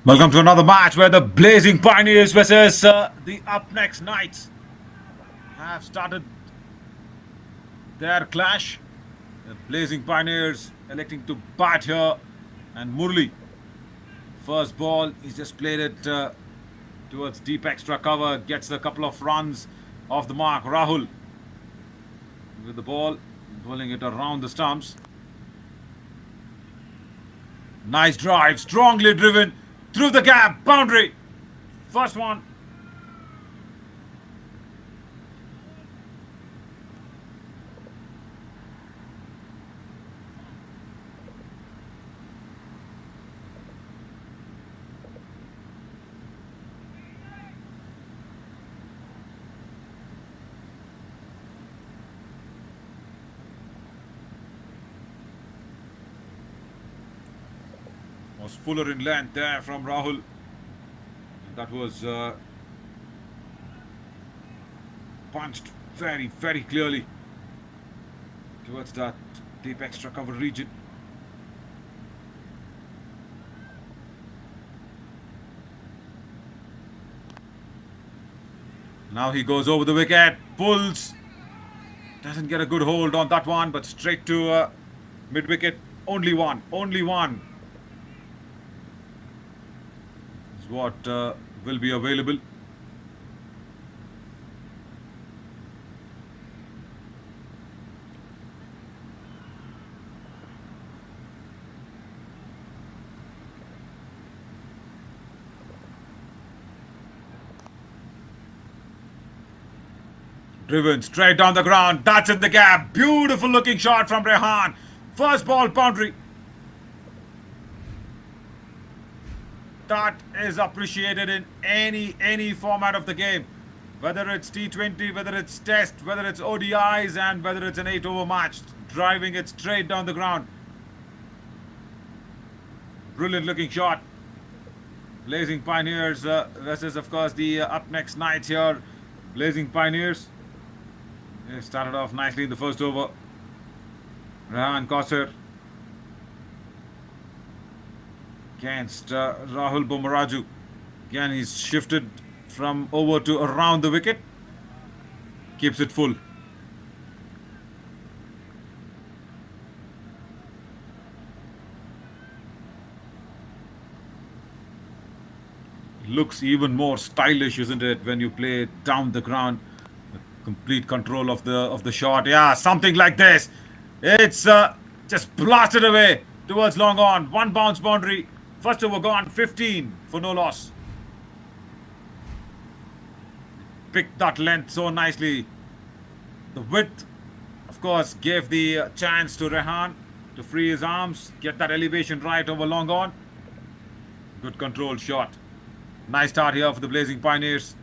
Welcome to another match where the Blazing Pioneers versus the UPNEXT Knights have started their clash. The Blazing Pioneers electing to bat here, and Murli, first ball, he's just played it towards deep extra cover, gets a couple of runs off the mark. Rahul with the ball, bowling it around the stumps. Nice drive, strongly driven through the gap, boundary. First one. Was fuller in length there from Rahul. That was punched very, very clearly towards that deep extra cover region. Now he goes over the wicket, pulls, doesn't get a good hold on that one, but straight to mid wicket. Only one, only one is what will be available. Driven straight down the ground. That's in the gap. Beautiful looking shot from Rehan. First ball boundary. That is appreciated in any format of the game. Whether it's T20, whether it's Test, whether it's ODIs, and whether it's an 8-over match. Driving it straight down the ground. Brilliant looking shot. Blazing Pioneers versus, of course, the UPNEXT Knights here. Blazing Pioneers. They started off nicely in the first over. Rehan Kausar against Rahul Bomaraju. Again, he's shifted from over to around the wicket. Keeps it full. Looks even more stylish, isn't it, when you play it down the ground? Complete control of the shot. Yeah, something like this. It's just blasted away towards long on. One bounce boundary. First over gone. 15 for no loss. Picked that length so nicely. The width, of course, gave the chance to Rehan to free his arms, get that elevation right over long on. Good control shot. Nice start here for the Blazing Pioneers.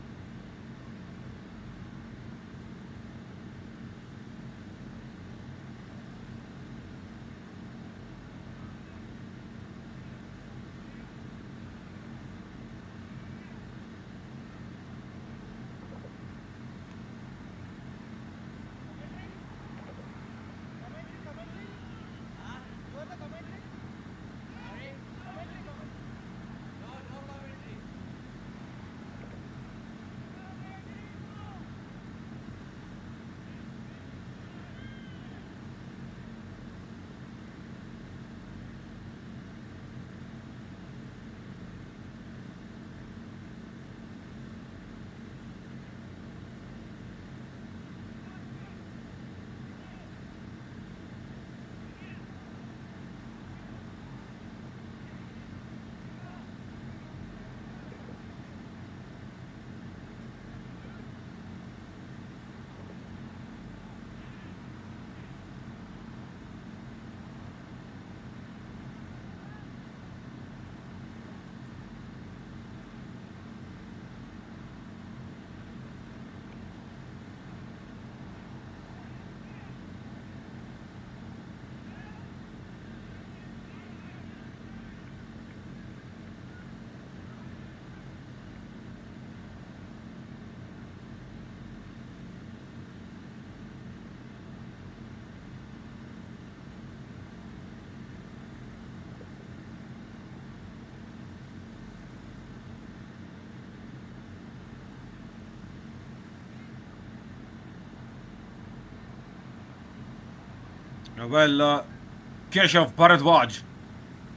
Keshav Bharadwaj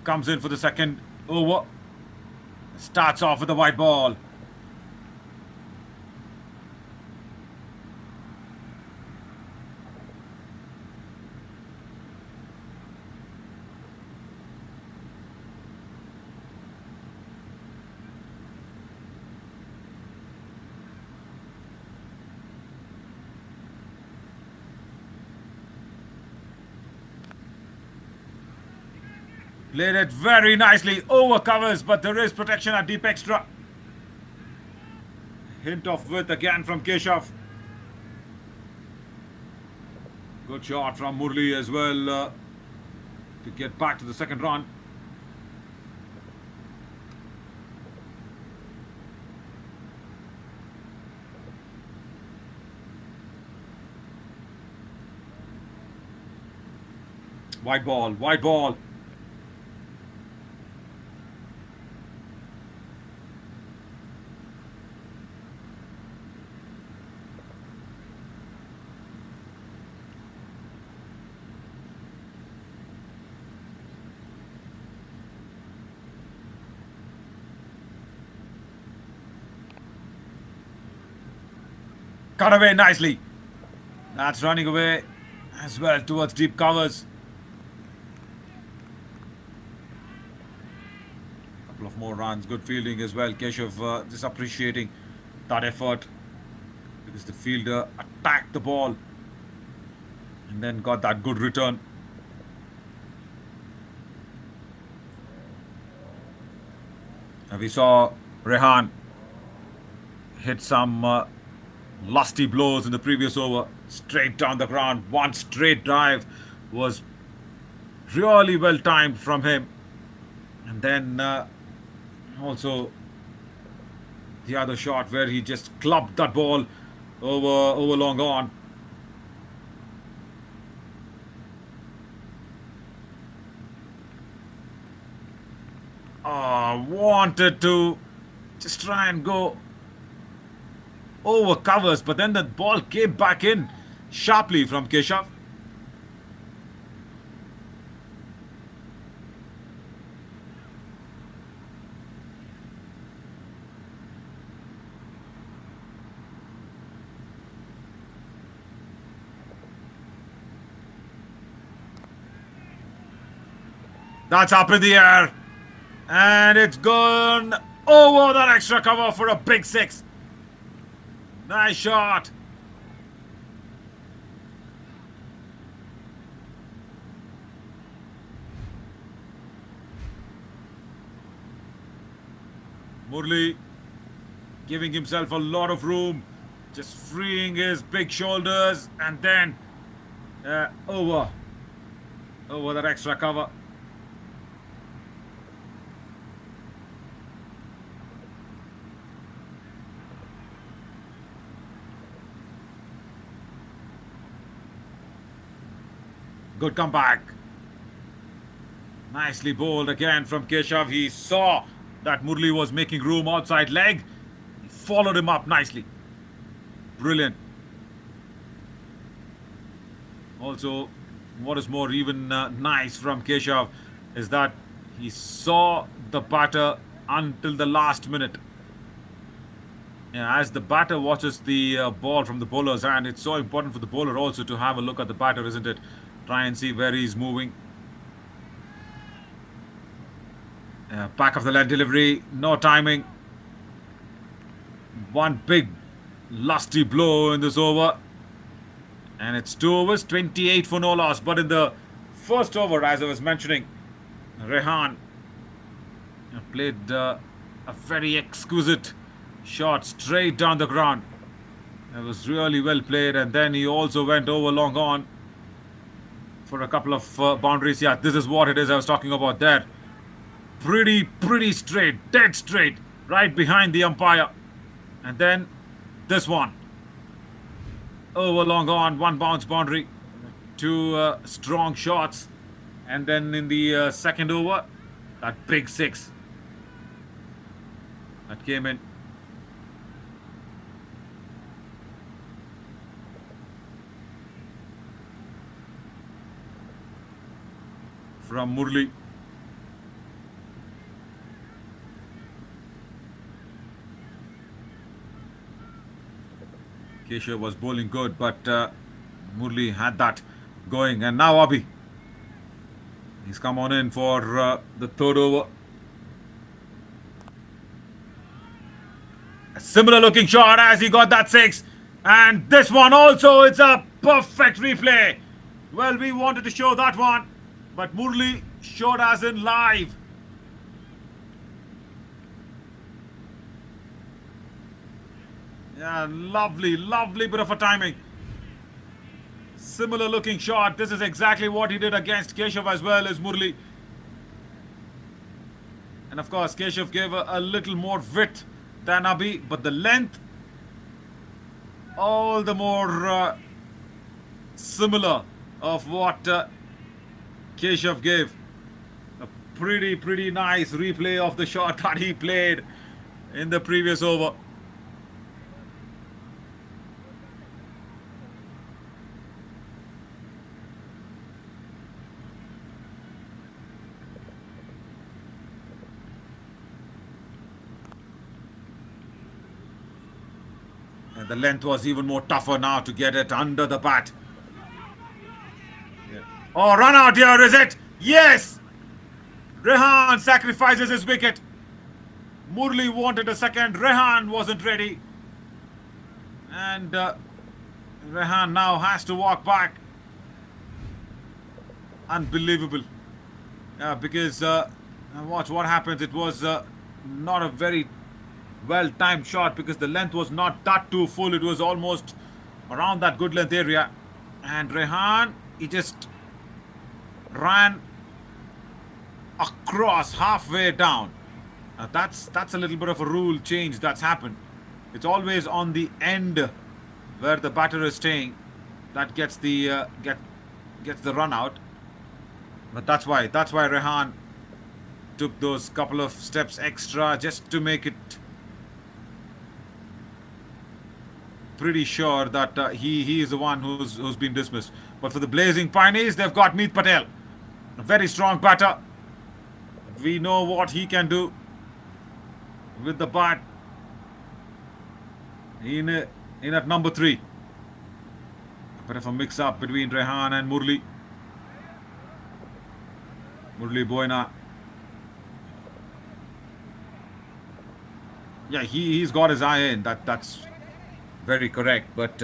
comes in for the second over. Starts off with the white ball. Played it very nicely. Over covers, but there is protection at deep extra. Hint of width again from Keshav. Good shot from Murli as well to get back to the second run. White ball, white ball. Cut away nicely. That's running away as well towards deep covers. Couple of more runs. Good fielding as well. Keshav just appreciating that effort because the fielder attacked the ball and then got that good return. And we saw Rehan hit some lusty blows in the previous over, straight down the ground. One straight drive was really well timed from him, and then also the other shot where he just clubbed that ball over long on. Wanted to just try and go over covers, but then the ball came back in sharply from Keshav. That's up in the air, and it's gone over that extra cover for a big six. Nice shot. Murli giving himself a lot of room, just freeing his big shoulders, and then over that extra cover. Good comeback. Nicely bowled again from Keshav. He saw that Murli was making room outside leg. He followed him up nicely. Brilliant. Also, what is more even nice from Keshav is that he saw the batter until the last minute. Yeah, as the batter watches the ball from the bowler's hand, it's so important for the bowler also to have a look at the batter, isn't it? Try and see where he's moving. Back of the leg delivery, no timing. One big lusty blow in this over. And it's 2 overs, 28 for no loss. But in the first over, as I was mentioning, Rehan played a very exquisite shot straight down the ground. It was really well played. And then he also went over long on for a couple of boundaries. Yeah, this is what it is I was talking about there. Pretty straight, dead straight, right behind the umpire. And then this one. Over long on, one bounce boundary. Two strong shots. And then in the second over, that big six that came in. from Murli. Keshav was bowling good, but Murli had that going. And now Abhi. He's come on in for the third over. A similar looking shot as he got that six. And this one also, it's a perfect replay. Well, we wanted to show that one, but Murli showed us in live. Yeah, lovely, lovely bit of a timing. Similar looking shot. This is exactly what he did against Keshav as well as Murli. And of course, Keshav gave a little more width than Abhi, but the length all the more similar of what Keshav gave. A pretty nice replay of the shot that he played in the previous over. And the length was even more tougher now to get it under the bat. Yeah. Oh, run out here, is it? Yes! Rehan sacrifices his wicket. Murli wanted a second. Rehan wasn't ready. And Rehan now has to walk back. Unbelievable. Yeah, because watch what happens. It was not a very well-timed shot because the length was not that too full. It was almost around that good length area. And Rehan, he just ran across halfway down. Now that's a little bit of a rule change that's happened. It's always on the end where the batter is staying that gets the gets the run out. But that's why Rehan took those couple of steps extra just to make it pretty sure that he is the one who's been dismissed. But for the Blazing Pioneers, they've got Meet Patel, a very strong batter. We know what he can do with the bat in at number 3. A bit of a mix-up between Rehan and Murli. Murli Boina. Yeah, he's got his eye in. That's very correct. But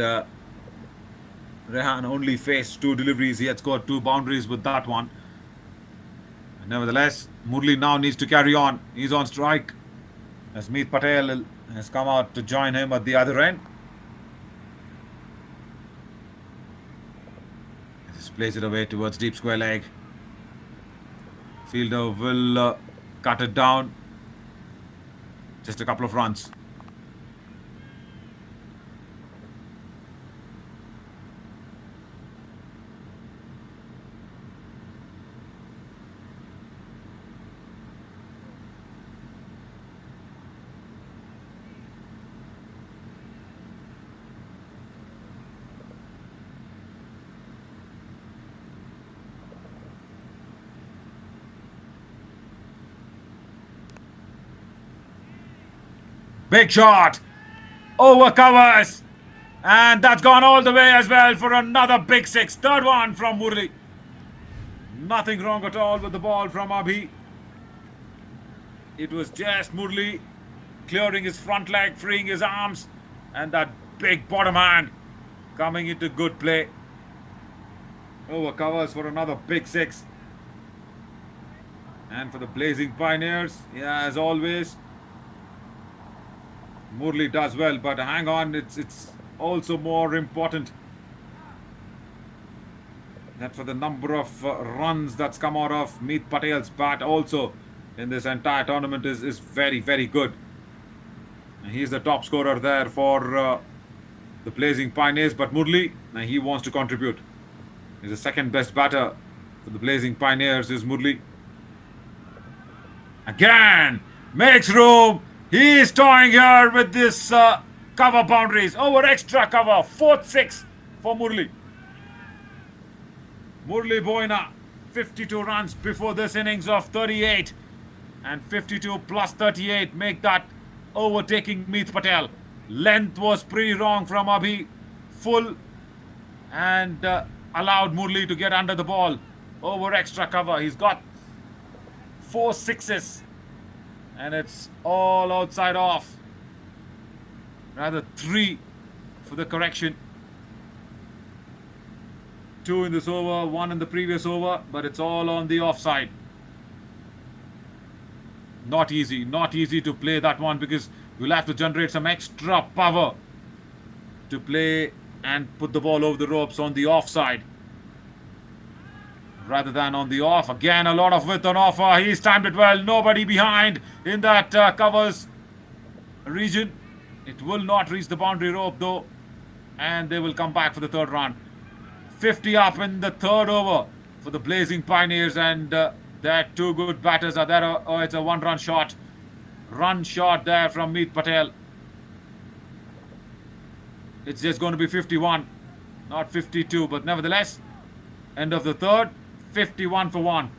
Rehan only faced 2 deliveries. He had scored 2 boundaries with that one. Nevertheless, Murli now needs to carry on. He's on strike as Meet Patel has come out to join him at the other end. He just plays it away towards deep square leg. Fielder will cut it down. Just a couple of runs. Big shot. Over covers. And that's gone all the way as well for another big 6. Third one from Murli. Nothing wrong at all with the ball from Abhi. It was just Murli clearing his front leg, freeing his arms. And that big bottom hand coming into good play. Over covers for another big 6. And for the Blazing Pioneers, yeah, as always, Murli does well, but hang on, it's also more important that for the number of runs that's come out of Meet Patel's bat also in this entire tournament is very, very good. And he's the top scorer there for the Blazing Pioneers, but Murli, he wants to contribute. He's the second best batter for the Blazing Pioneers is Murli. Again, makes room. He is toying here with this cover boundaries. Over extra cover. 4th 6 for Murli. Murli Boina 52 runs before this innings of 38. And 52 plus 38 make that overtaking Meet Patel. Length was pretty wrong from Abhi. Full and allowed Murli to get under the ball over extra cover. He's got 4 sixes and it's all outside off. Rather 3 for the correction. 2 in this over, 1 in the previous over, but it's all on the offside. Not easy to play that one because you'll have to generate some extra power to play and put the ball over the ropes on the offside rather than on the off. Again, a lot of width on offer. He's timed it well. Nobody behind in that covers region. It will not reach the boundary rope though, and they will come back for the third run. 50 up in the third over for the Blazing Pioneers, and their 2 good batters are there. Oh, it's a 1-run shot. Run shot there from Meet Patel. It's just going to be 51, not 52, but nevertheless, end of the third, 51 for 1.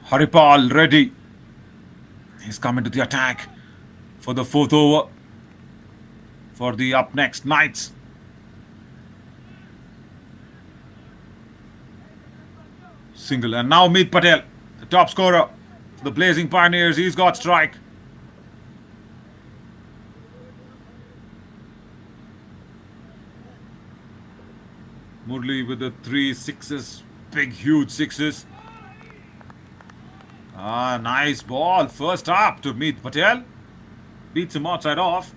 Haripal ready. He's coming to the attack for the 4th over for the UPNEXT Knights. Single, and now Meet Patel, the top scorer for the Blazing Pioneers. He's got strike. Murli with the 3 sixes, big huge sixes. Nice ball. First up to Meet Patel. Beats him outside off.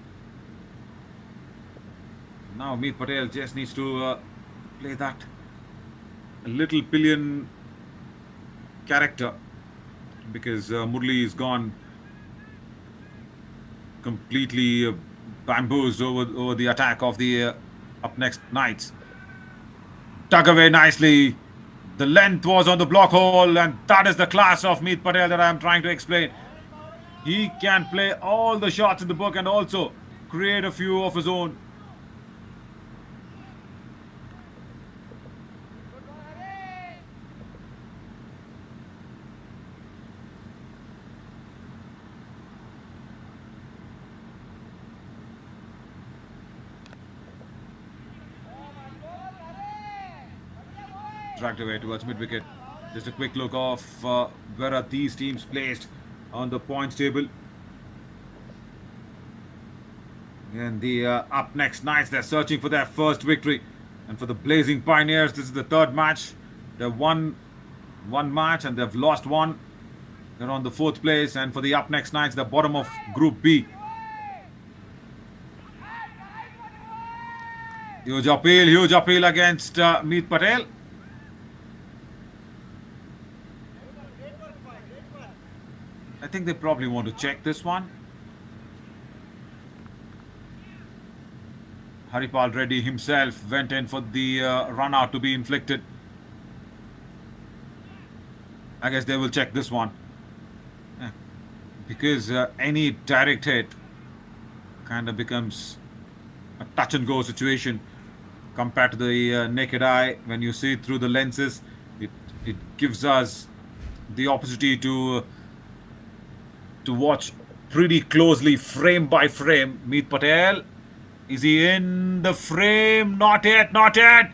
Now Meet Patel just needs to play that little pillion character because Murli is gone completely bamboozled over the attack of the UPNEXT Knights. Dug away nicely. The length was on the block hole, and that is the class of Meet Patel that I am trying to explain. He can play all the shots in the book and also create a few of his own. Dragged away towards mid-wicket. Just a quick look of where are these teams placed on the points table. And the UPNEXT Knights, they're searching for their first victory. And for the Blazing Pioneers, this is the 3rd match. They've won 1 match and they've lost 1. They're on the 4th place. And for the UPNEXT Knights, the bottom of Group B. Huge appeal against Meet Patel. I think they probably want to check this one. Haripal Reddy himself went in for the run out to be inflicted. I guess they will check this one. Because any direct hit kind of becomes a touch and go situation compared to the naked eye. When you see it through the lenses, it gives us the opportunity to watch pretty closely, frame by frame. Meet Patel, is he in the frame? Not yet, not yet.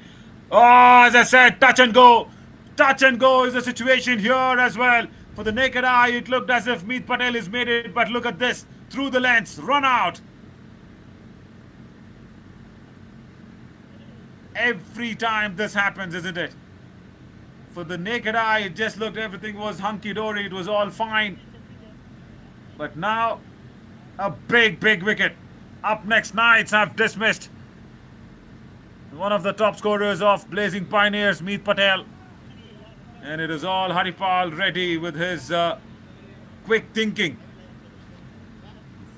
Oh, as I said, touch and go. Touch and go is the situation here as well. For the naked eye, it looked as if Meet Patel has made it, but look at this. Through the lens, run out. Every time this happens, isn't it? For the naked eye, it just looked everything was hunky-dory. It was all fine. But now, a big wicket. UPNEXT Knights have dismissed one of the top scorers of Blazing Pioneers, Meet Patel. And it is all Haripal Reddy with his quick thinking.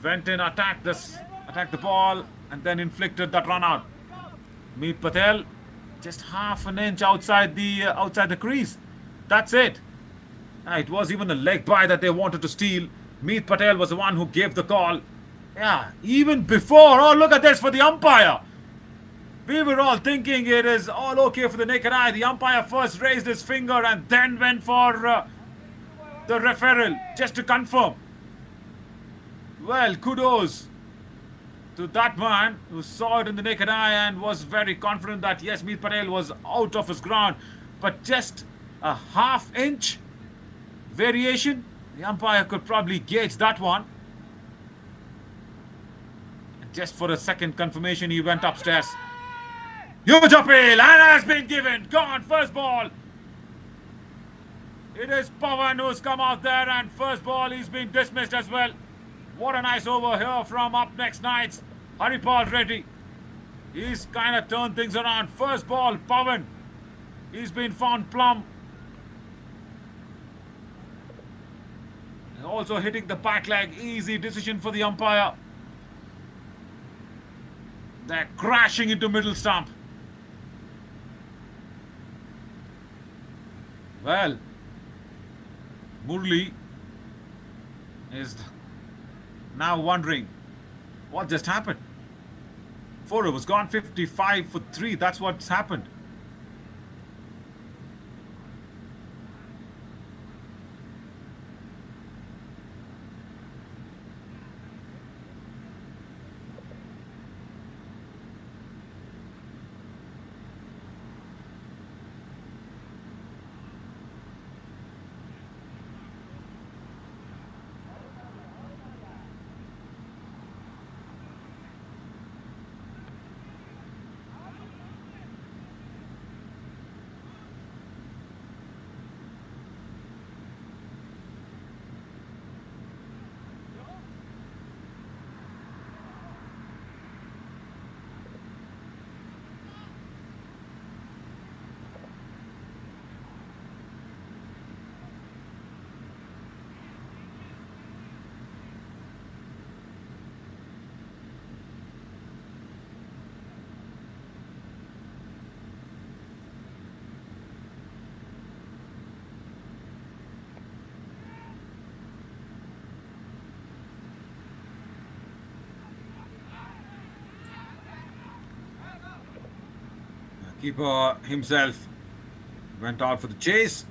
Went in, attacked the ball, and then inflicted that run out. Meet Patel just half an inch outside the crease. That's it. It was even a leg bye that they wanted to steal. Meet Patel was the one who gave the call. Yeah, even before. Oh, look at this for the umpire. We were all thinking it is all okay for the naked eye. The umpire first raised his finger and then went for the referral just to confirm. Well, kudos to that man who saw it in the naked eye and was very confident that yes, Meet Patel was out of his ground. But just a half inch variation, the umpire could probably gauge that one. Just for a second confirmation, he went upstairs. Huge appeal and has been given. Gone, first ball. It is Pawan who's come out there, and first ball he's been dismissed as well. What a nice over here from UPNEXT Knights. Haripal Reddy. He's kind of turned things around. First ball, Pawan. He's been found plumb. Also hitting the back leg. Easy decision for the umpire. They're crashing into middle stump. Well, Murli is now wondering what just happened. 4 overs gone, 55 for 3. That's what's happened. Keeper himself went out for the chase.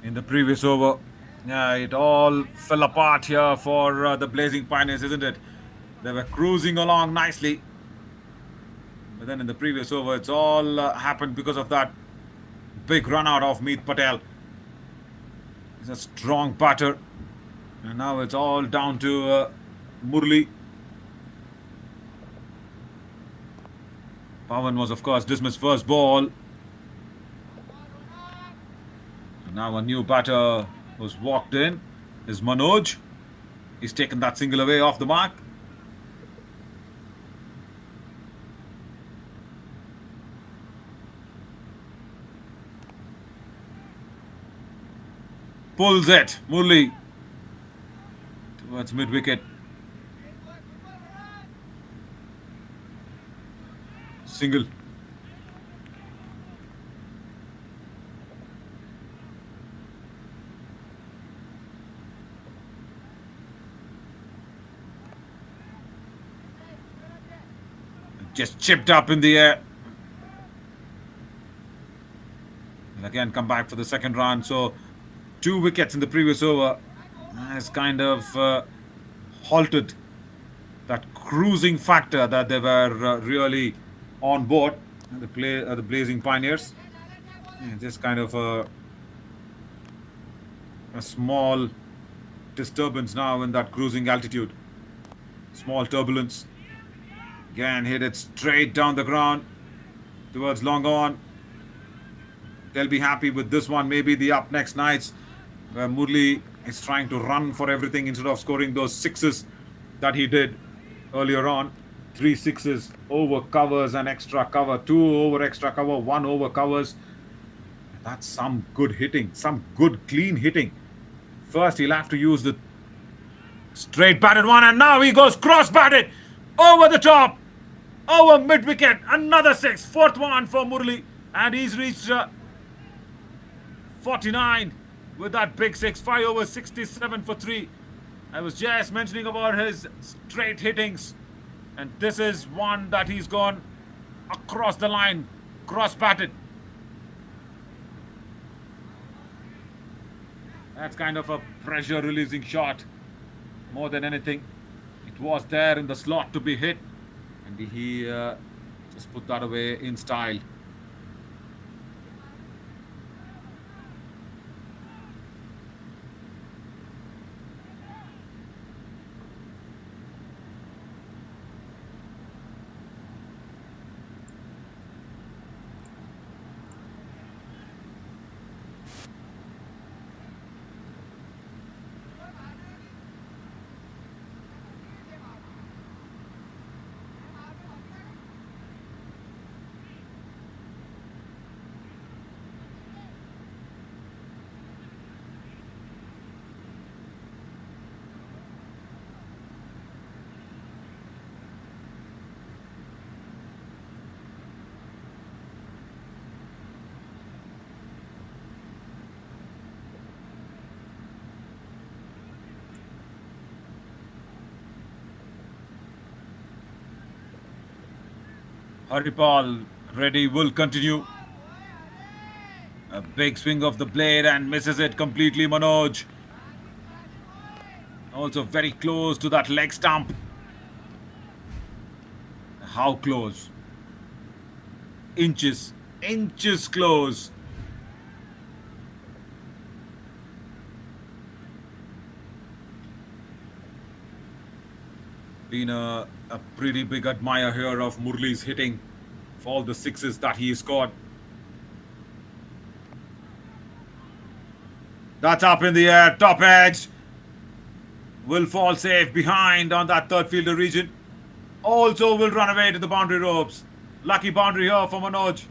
In the previous over, yeah, it all fell apart here for the Blazing Pioneers, isn't it? They were cruising along nicely. But then in the previous over, it's all happened because of that big run out of Meet Patel. He's a strong batter. And now it's all down to Murli. Pawan was, of course, dismissed first ball. Now a new batter who's walked in is Manoj. He's taken that single away off the mark. Pulls it. Murli towards mid-wicket. Single. Just chipped up in the air. And again come back for the second run. So 2 wickets in the previous over has kind of halted that cruising factor that they were really on board. The Blazing Pioneers. Yeah, just kind of a small disturbance now in that cruising altitude. Small turbulence. Again hit it straight down the ground towards long on. They'll be happy with this one. Maybe the UPNEXT nights where Murli is trying to run for everything instead of scoring those sixes that he did earlier on. 3 sixes over covers and extra cover. 2 over extra cover, 1 over covers. That's some good hitting, some good clean hitting. First he'll have to use the straight batted one, and now he goes cross batted over the top, over mid wicket. Another 6, 4th one for Murli, and he's reached 49 with that big 6. 5 over 67 for 3. I was just mentioning about his straight hittings, and this is one that he's gone across the line, cross batted. That's kind of a pressure releasing shot more than anything. It was there in the slot to be hit, and he just put that away in style. Haripal Reddy will continue. A big swing of the blade and misses it completely, Manoj. Also very close to that leg stump. How close? Inches close. Been a pretty big admirer here of Murli's hitting for all the 6s that he scored. That's up in the air, top edge. Will fall safe behind on that third fielder region. Also will run away to the boundary ropes. Lucky boundary here for Manoj.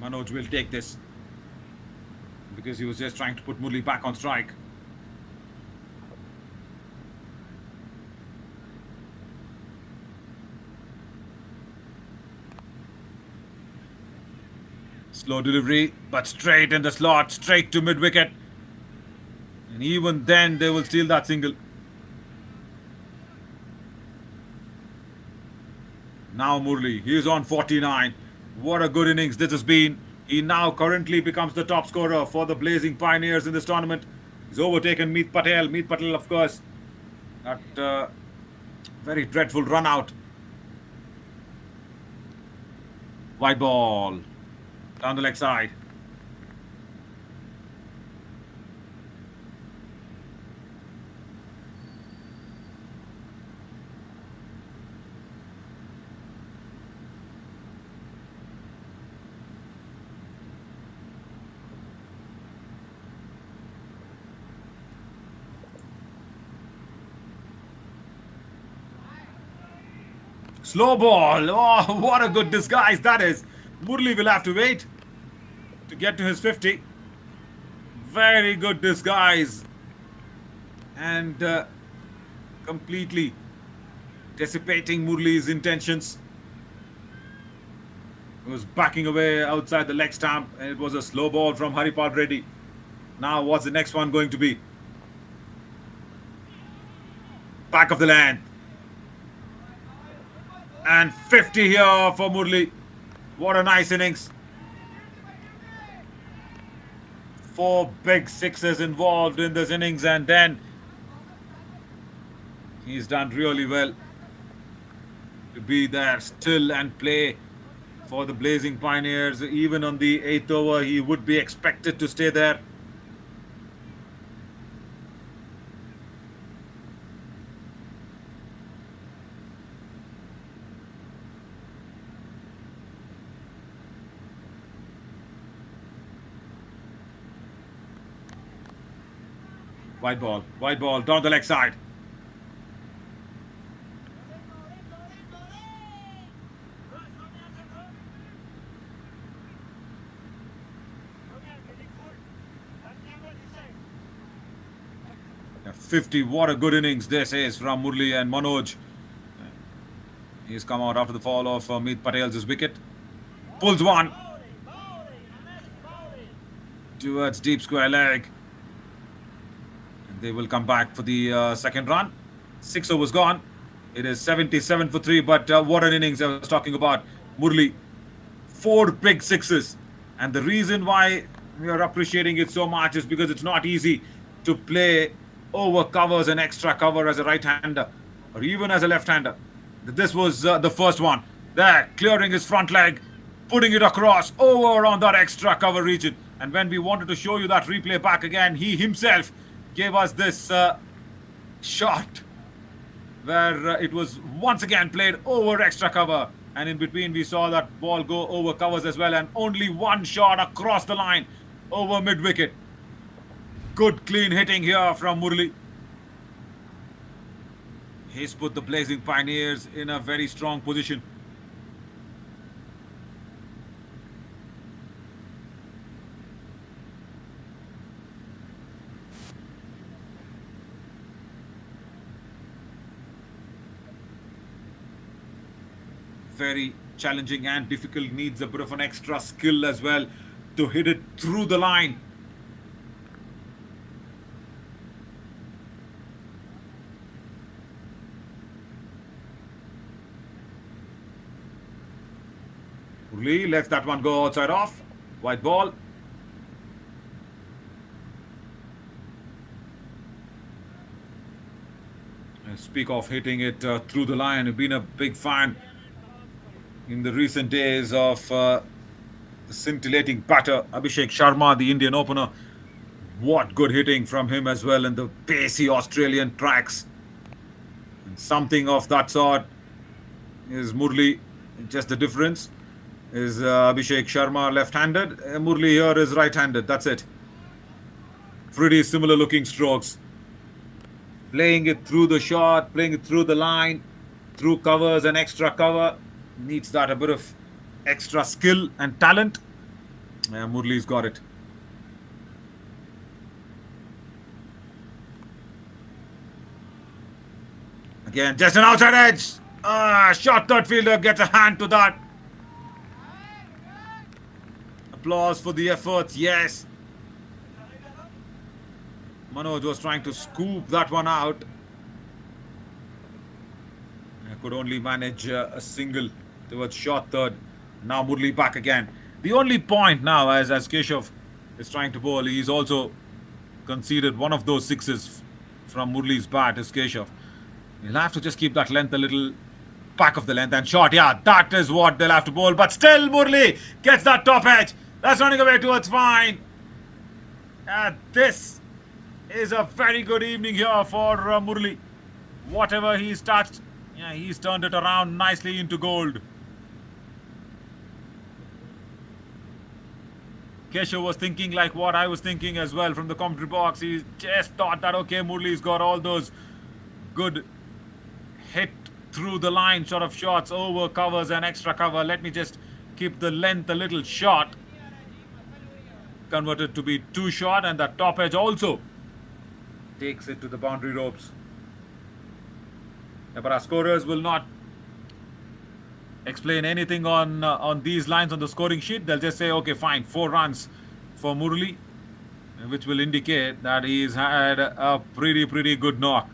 Manoj will take this because he was just trying to put Murli back on strike. Slow delivery, but straight in the slot, straight to mid-wicket. And even then, they will steal that single. Now Murli, he is on 49. What a good innings this has been. He now currently becomes the top scorer for the Blazing Pioneers in this tournament. He's overtaken Meet Patel. Meet Patel, of course, that very dreadful run out. Wide ball down the leg side. Slow ball. Oh, what a good disguise that is. Murli will have to wait to get to his 50. Very good disguise. And completely dissipating Murli's intentions. He was backing away outside the leg stump, and it was a slow ball from Haripal Reddy. Now, what's the next one going to be? Back of the land. And 50 here for Murli. What a nice innings. 4 big sixes involved in this innings, and then he's done really well to be there still and play for the Blazing Pioneers. Even on the 8th over, he would be expected to stay there. White ball down the leg side. Yeah, 50, what a good innings this is from Murli and Manoj. He's come out after the fall of Meet Patel's wicket. Pulls one towards deep square leg. They will come back for the second run. 6 overs gone. It is 77 for 3, but what an innings I was talking about. Murli, 4 big sixes. And the reason why we are appreciating it so much is because it's not easy to play over covers and extra cover as a right-hander or even as a left-hander. This was the first one. There, clearing his front leg, putting it across over on that extra cover region. And when we wanted to show you that replay back again, he himself gave us this shot where it was once again played over extra cover, and in between we saw that ball go over covers as well, and only one shot across the line over mid-wicket. Good clean hitting here from Murli. He's put the Blazing Pioneers in a very strong position. Very challenging and difficult, needs a bit of an extra skill as well to hit it through the line. Murli lets that one go outside off. White ball. Speak of hitting it through the line, I've been a big fan in the recent days of the scintillating batter Abhishek Sharma, the Indian opener. What good hitting from him as well in the pacey Australian tracks. And something of that sort is Murli. Just the difference is Abhishek Sharma left-handed, Murli here is right-handed. That's it. Pretty similar looking strokes. Playing it through the shot, playing it through the line, through covers and extra cover. Needs that a bit of extra skill and talent. Murli's got it. Again, just an outside edge. Short third fielder gets a hand to that. Applause for the efforts, yes. Manoj was trying to scoop that one out. Could only manage a single towards short third. Now Murli back again. The only point now, as Keshav is trying to bowl, he's also conceded one of those sixes from Murli's bat, is Keshav. He'll have to just keep that length a little back of the length and short. Yeah, that is what they'll have to bowl. But still Murli gets that top edge. That's running away towards fine. This is a very good evening here for Murli. Whatever he's touched, yeah, he's turned it around nicely into gold. Keshav was thinking like what I was thinking as well from the commentary box. He just thought that, okay, Murli's got all those good hit through the line sort of shots, over covers and extra cover. Let me just keep the length a little short. Converted to be too short, and the top edge also takes it to the boundary ropes. Yeah, but our scorers will not explain anything on these lines on the scoring sheet. They'll just say, okay, fine, 4 runs for Murli, which will indicate that he's had a pretty good knock.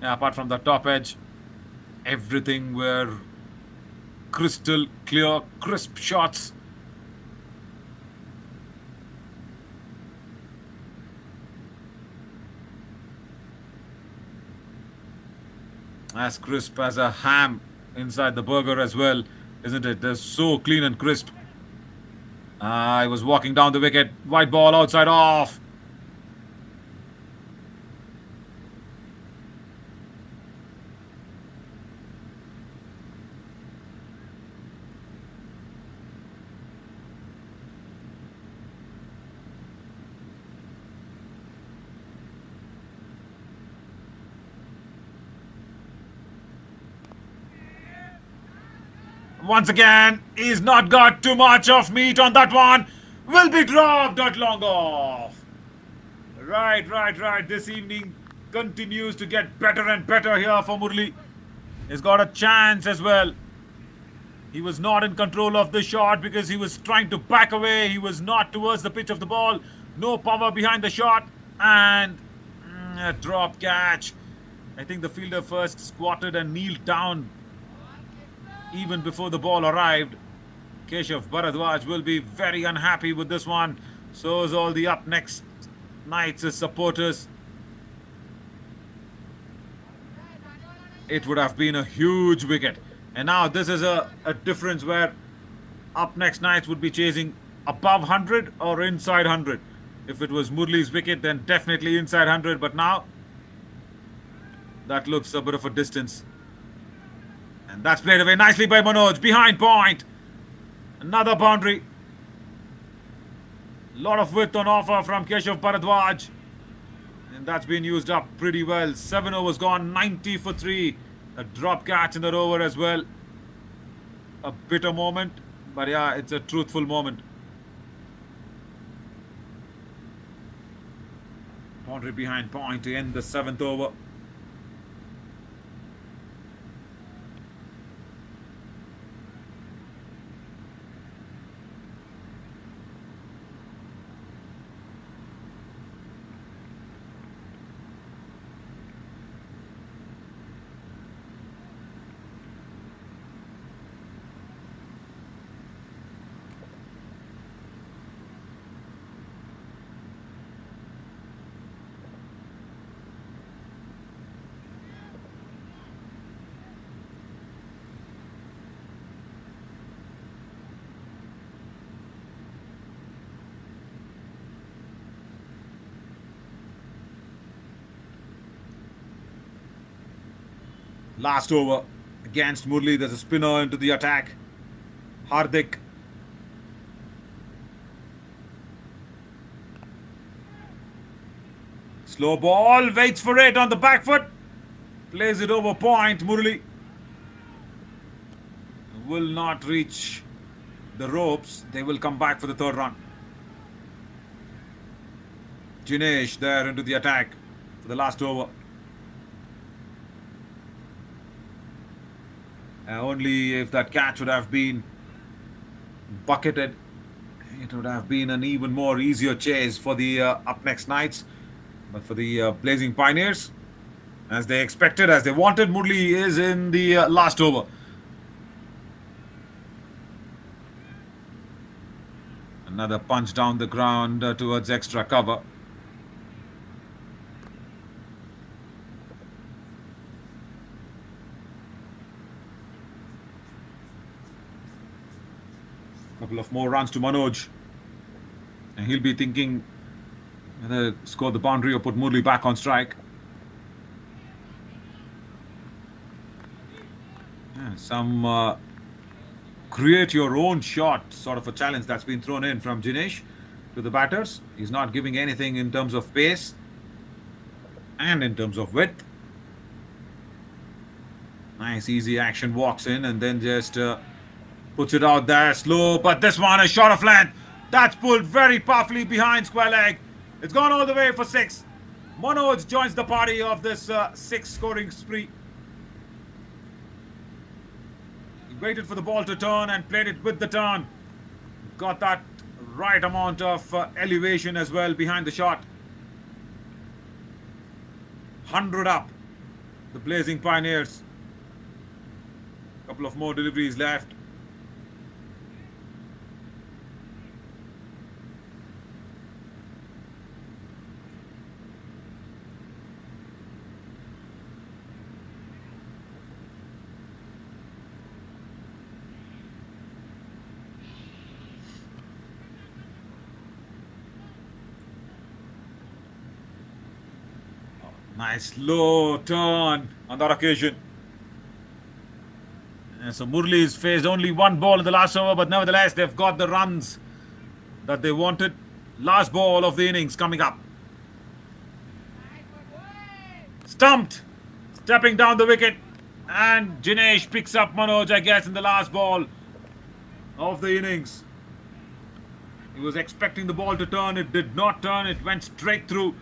Yeah, apart from the top edge, everything were crystal clear, crisp shots. As crisp as a ham inside the burger as well, isn't it? They're so clean and crisp. I was walking down the wicket. White ball outside off. Once again, he's not got too much of meat on that one. Will be dropped, not long off. Right. This evening continues to get better and better here for Murli. He's got a chance as well. He was not in control of the shot because he was trying to back away. He was not towards the pitch of the ball. No power behind the shot. And a drop catch. I think the fielder first squatted and kneeled down even before the ball arrived. Keshav Bharadwaj will be very unhappy with this one. So is all the UPNEXT Knights' supporters. It would have been a huge wicket. And now this is a difference where UPNEXT Knights would be chasing above 100 or inside 100. If it was Murli's wicket, then definitely inside 100. But now, that looks a bit of a distance. And that's played away nicely by Manoj. Behind point. Another boundary. Lot of width on offer from Keshav Bharadwaj. And that's been used up pretty well. 7 overs gone, 90 for 3. A drop catch in that over as well. A bitter moment. But yeah, it's a truthful moment. Boundary behind point to end the 7th over. Last over against Murli. There's a spinner into the attack. Hardik. Slow ball. Waits for it on the back foot. Plays it over point. Murli will not reach the ropes. They will come back for the 3rd run. Jinesh there into the attack for the last over. Only if that catch would have been bucketed, it would have been an even more easier chase for the UPNEXT Knights. But for the Blazing Pioneers, as they expected, as they wanted, Murli is in the last over. Another punch down the ground towards extra cover. Couple of more runs to Manoj. And he'll be thinking whether score the boundary or put Murli back on strike. Yeah, some create your own shot sort of a challenge that's been thrown in from Jinesh to the batters. He's not giving anything in terms of pace and in terms of width. Nice, easy action. Walks in and then just puts it out there. Slow, but this one is short of length. That's pulled very powerfully behind square leg. It's gone all the way for 6. Manoj joins the party of this 6 scoring spree. He waited for the ball to turn and played it with the turn. Got that right amount of elevation as well behind the shot. 100 up. The Blazing Pioneers. Couple of more deliveries left. Nice low turn on that occasion. And so Murli's faced only one ball in the last over, but nevertheless they've got the runs that they wanted. Last ball of the innings coming up. Stumped. Stepping down the wicket. And Jinesh picks up Manoj, I guess, in the last ball of the innings. He was expecting the ball to turn. It did not turn. It went straight through.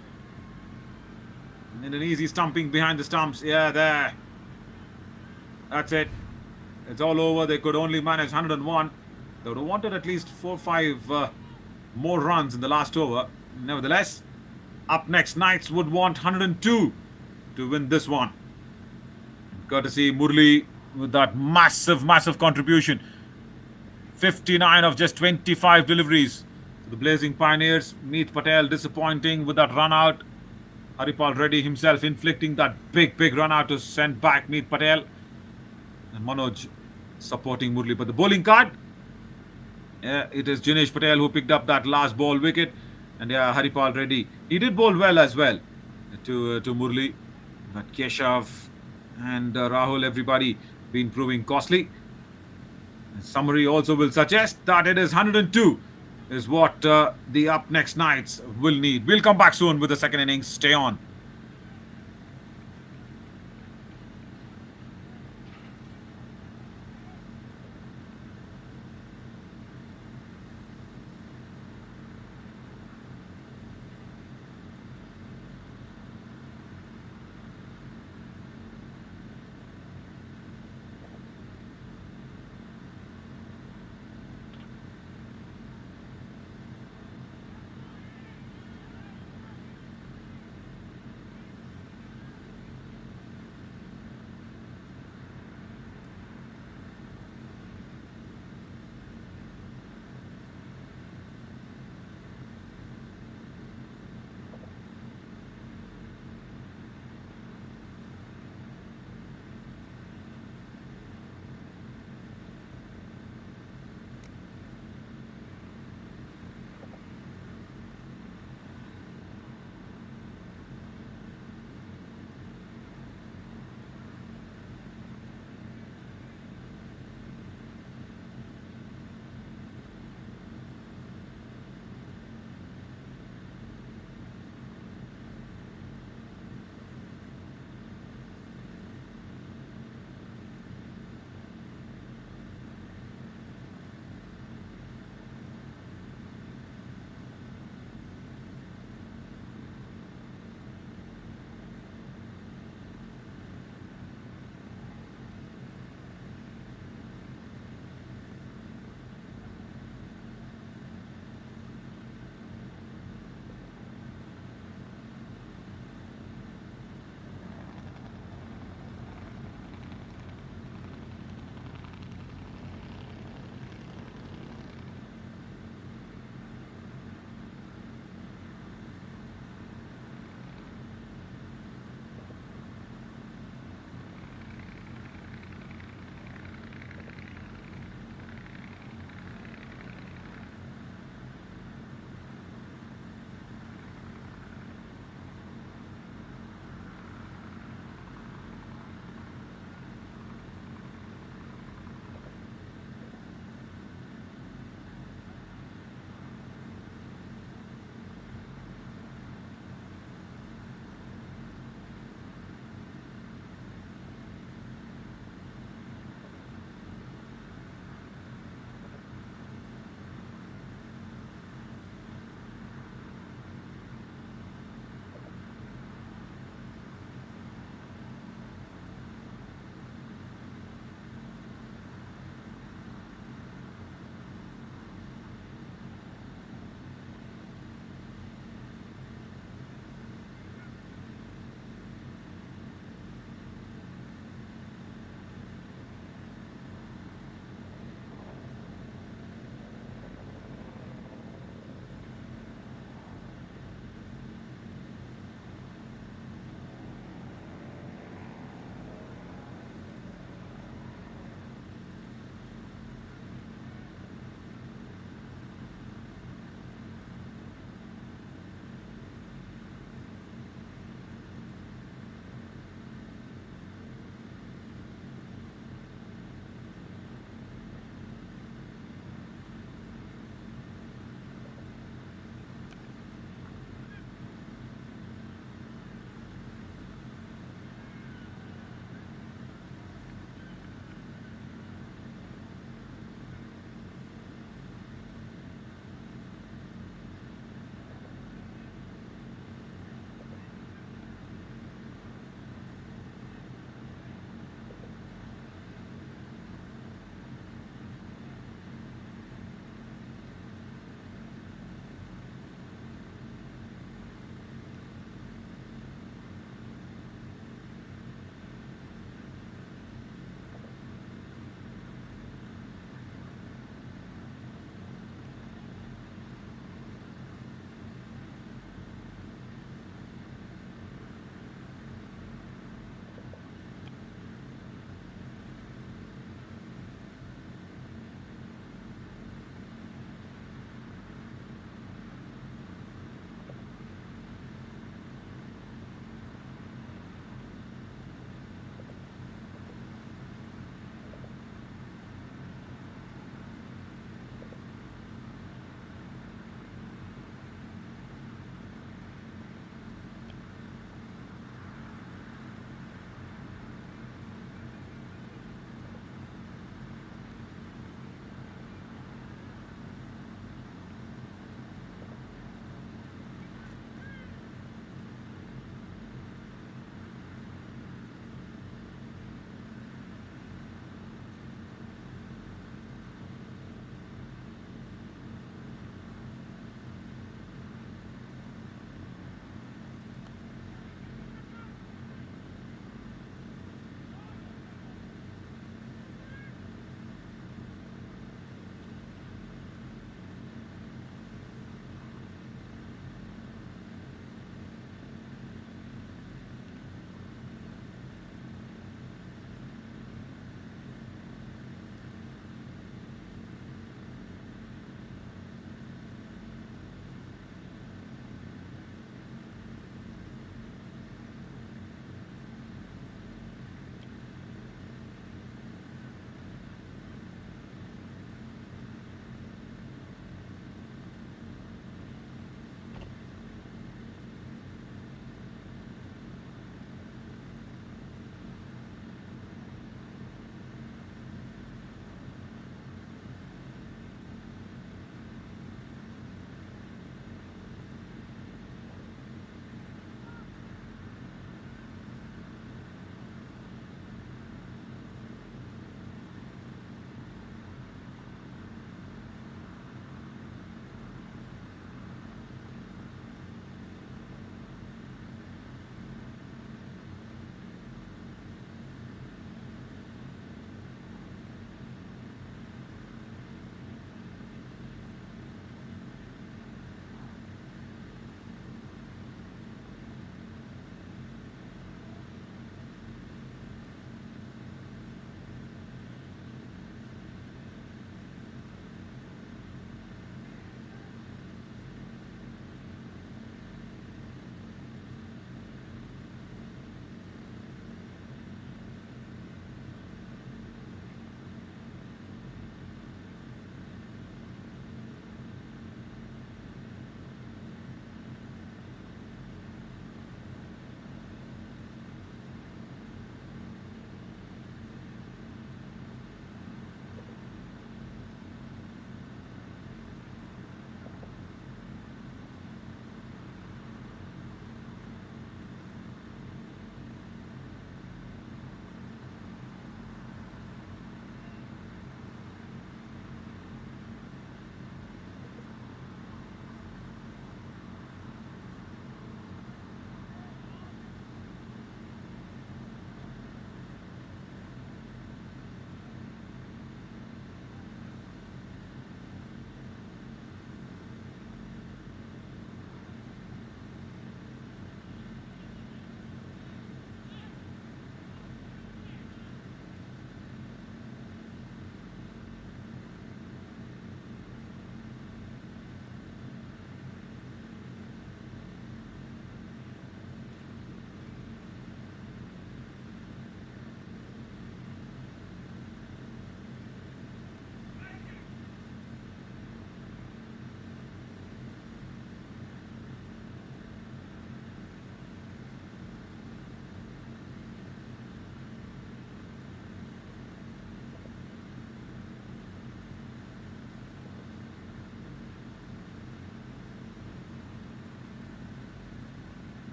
And an easy stumping behind the stumps. Yeah, there. That's it. It's all over. They could only manage 101. They would have wanted at least 4-5 more runs in the last over. Nevertheless, UPNEXT Knights would want 102 to win this one. Courtesy Murli with that massive contribution. 59 of just 25 deliveries. So the Blazing Pioneers. Meet Patel disappointing with that run out. Haripal Reddy himself inflicting that big run out to send back Meet Patel. And Manoj supporting Murli. But the bowling card, yeah, it is Jinesh Patel who picked up that last ball wicket. And yeah, Haripal Reddy. He did bowl well as well to Murli. But Keshav and Rahul, everybody been proving costly. Summary also will suggest that it is 102 is what the UPNEXT Knights will need. We'll come back soon with the second innings. Stay on.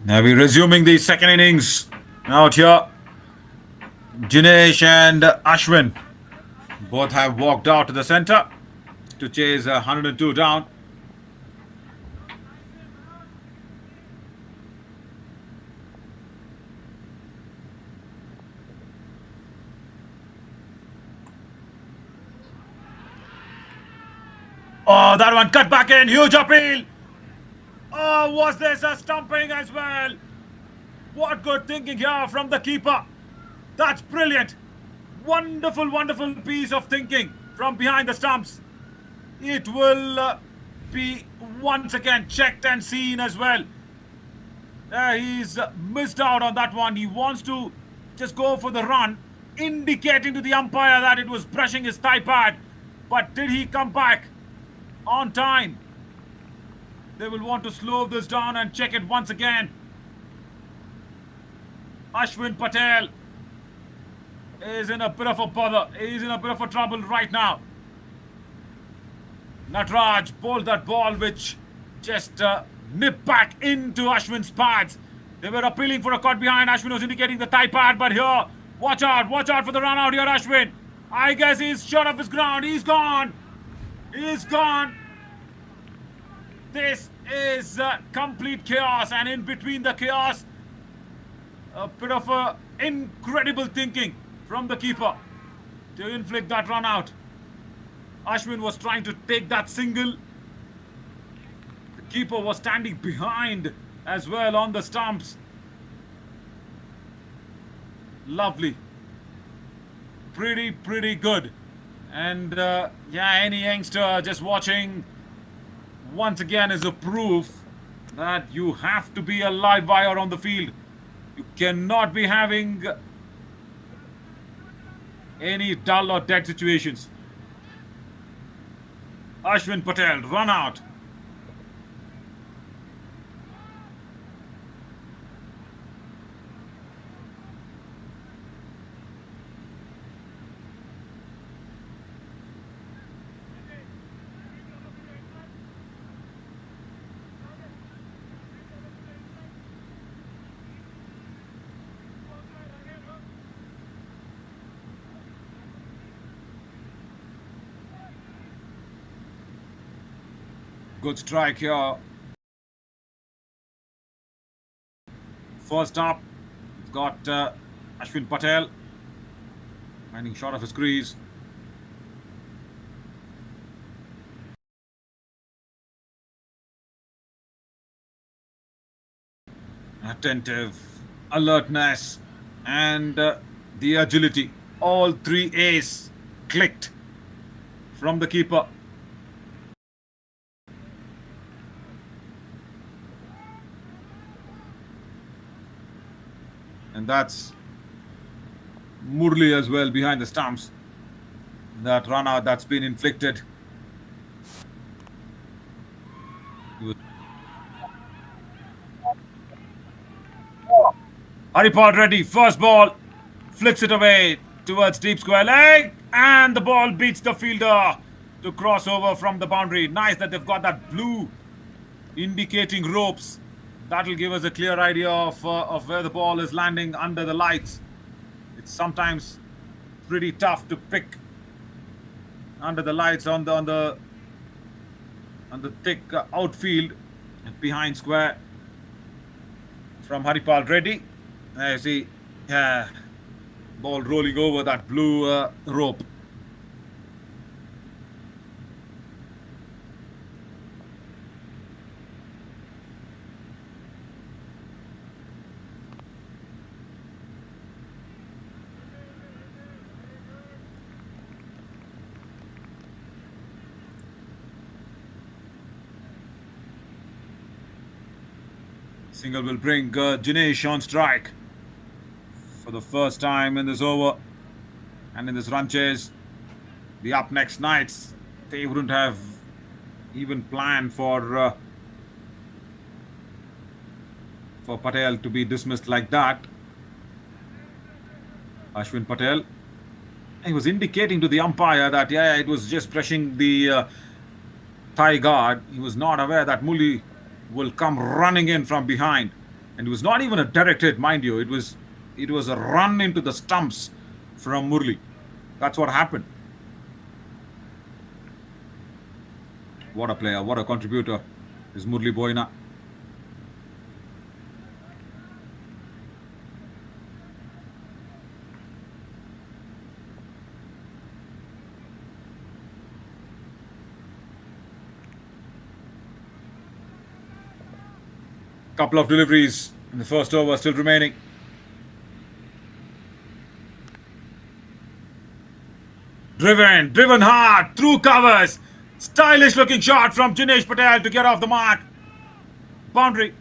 Now we're resuming the second innings. Out here, Jinesh and Ashwin both have walked out to the center to chase 102 down. Oh, that one cut back in. Huge appeal. Oh, was this a stumping as well? What good thinking here from the keeper. That's brilliant. Wonderful, wonderful piece of thinking from behind the stumps. It will be once again checked and seen as well. He's missed out on that one. He wants to just go for the run, indicating to the umpire that it was brushing his thigh pad. But did he come back on time? They will want to slow this down and check it once again. Ashwin Patel is in a bit of a bother. He's in a bit of a trouble right now. Natraj bowled that ball which just nipped back into Ashwin's pads. They were appealing for a cut behind. Ashwin was indicating the thigh pad, but here, watch out for the run out here, Ashwin. I guess he's short of his ground. He's gone. He's gone. This is complete chaos, and in between the chaos, a bit of incredible thinking from the keeper to inflict that run out. Ashwin was trying to take that single. The keeper was standing behind as well on the stumps. Lovely. Pretty good. And yeah, any youngster just watching once again is a proof that you have to be a live wire on the field. You cannot be having any dull or dead situations. Ashwin Patel, run out. Good strike here. First up, we've got Ashwin Patel finding short of his crease. Attentive, alertness, and the agility. All three A's clicked from the keeper. And that's Murli as well behind the stumps. That run out that's been inflicted. Haripal Reddy, first ball, flicks it away towards deep square leg, and the ball beats the fielder to cross over from the boundary. Nice that they've got that blue indicating ropes. That'll give us a clear idea of where the ball is landing under the lights. It's sometimes pretty tough to pick under the lights on the thick outfield behind square from Haripal Reddy. There you see, ball rolling over that blue rope. Single will bring Jinesh on strike for the first time in this over. And in this run chase, the UPNEXT Knights, they wouldn't have even planned for Patel to be dismissed like that. Ashwin Patel, he was indicating to the umpire that yeah, it was just brushing the thigh guard. He was not aware that Murli will come running in from behind. And it was not even a direct hit, mind you. It was a run into the stumps from Murli. That's what happened. What a player, what a contributor is Murli Boina. Couple of deliveries in the first over still remaining. Driven hard, through covers. Stylish looking shot from Jinesh Patel to get off the mark. Boundary.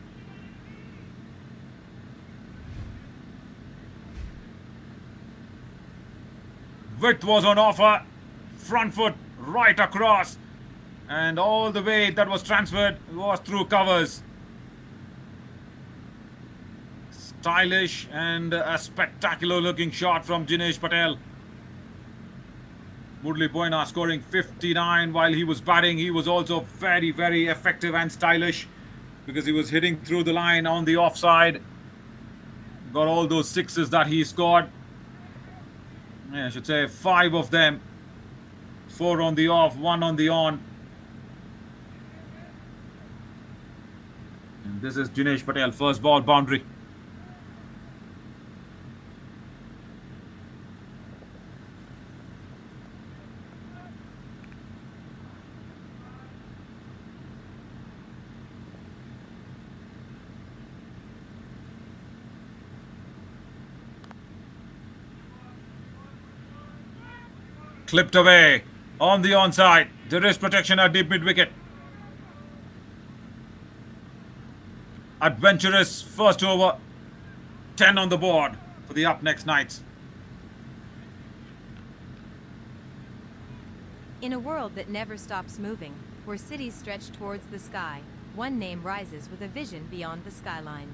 Width was on offer. Front foot right across. And all the weight that was transferred was through covers. Stylish and a spectacular looking shot from Jinesh Patel. Murli Boina scoring 59 while he was batting. He was also very, very effective and stylish because he was hitting through the line on the offside. Got all those sixes that he scored. Yeah, I should say 5 of them. 4 on the off, 1 on the on. And this is Jinesh Patel, first ball boundary. Clipped away on the onside. There is protection at deep mid wicket. Adventurous first over. 10 on the board for the UPNEXT Knights. In a world that never stops moving, where cities stretch towards the sky, one name rises with a vision beyond the skyline.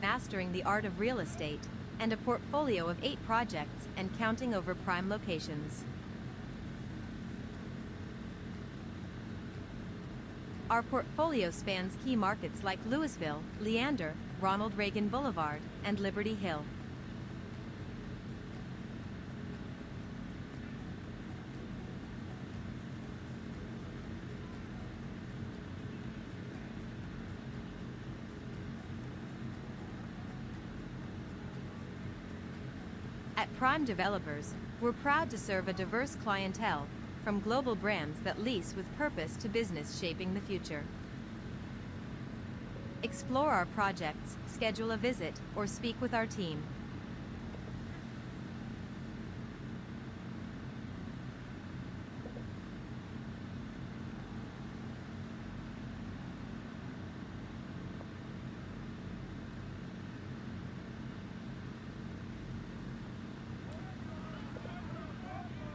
Mastering the art of real estate, and a portfolio of 8 projects and counting over prime locations. Our portfolio spans key markets like Louisville, Leander, Ronald Reagan Boulevard, and Liberty Hill. At Prime Developers, we're proud to serve a diverse clientele, from global brands that lease with purpose to business shaping the future. Explore our projects, schedule a visit, or speak with our team.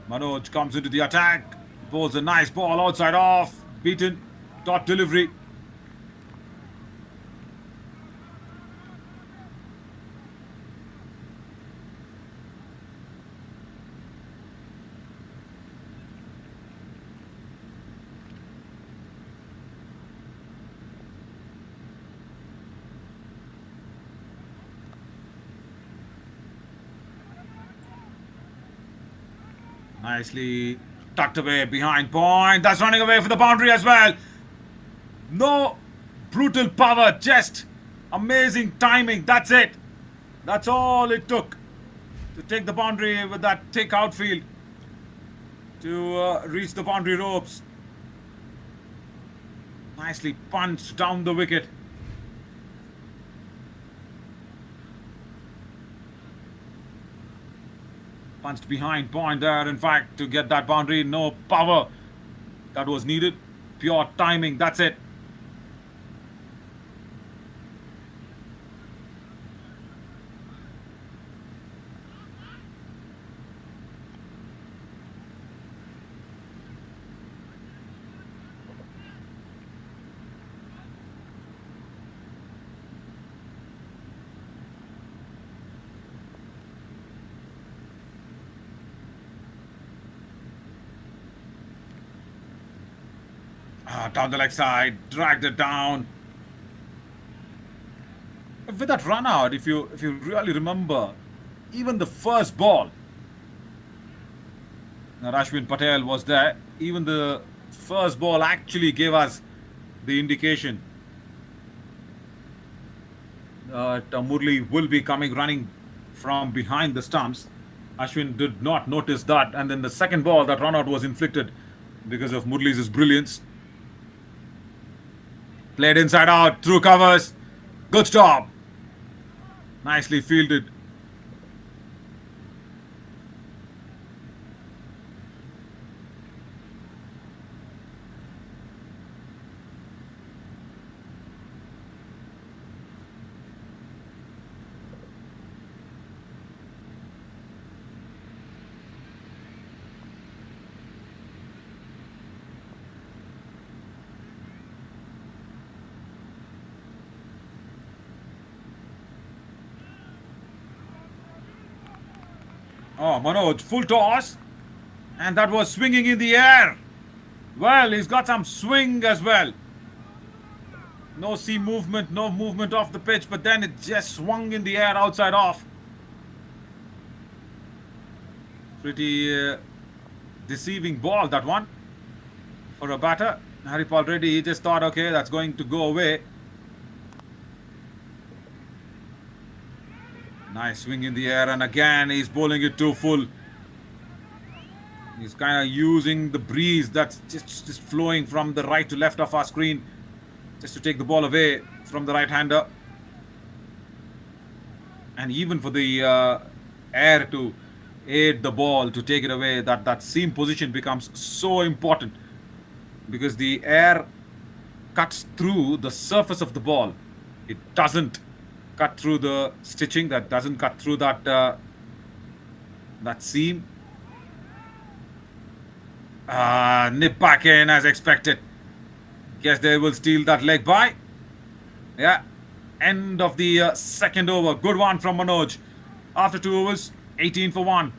Manoj comes into the attack, bowls a nice ball outside off, beaten, dot delivery. Nicely tucked away behind point. That's running away for the boundary as well. No brutal power, just amazing timing. That's it. That's all it took to take the boundary with that thick outfield to reach the boundary ropes. Nicely punched down the wicket. Punched behind point there, in fact, to get that boundary. No power that was needed. Pure timing. That's it. Down the leg side, dragged it down. with that run out, if you really remember, even the first ball, now Ashwin Patel was there. Even the first ball actually gave us the indication that Murli will be coming running from behind the stumps. Ashwin did not notice that, and then the second ball, that run out was inflicted because of Murli's brilliance. Played inside out, through covers. Good stop. Nicely fielded. Oh, Manoj, full toss. And that was swinging in the air. Well, he's got some swing as well. No seam movement, no movement off the pitch, but then it just swung in the air outside off. Pretty deceiving ball, that one. For a batter. Haripal Reddy, he just thought, okay, that's going to go away. Nice swing in the air, and again he's bowling it too full. He's kind of using the breeze that's just flowing from the right to left of our screen just to take the ball away from the right-hander. And even for the air to aid the ball to take it away, that seam position becomes so important because the air cuts through the surface of the ball. It doesn't cut through the stitching, that doesn't cut through that seam. Nip back in as expected. Guess they will steal that leg by. Yeah. End of the second over. Good one from Manoj. After 2 overs, 18 for 1.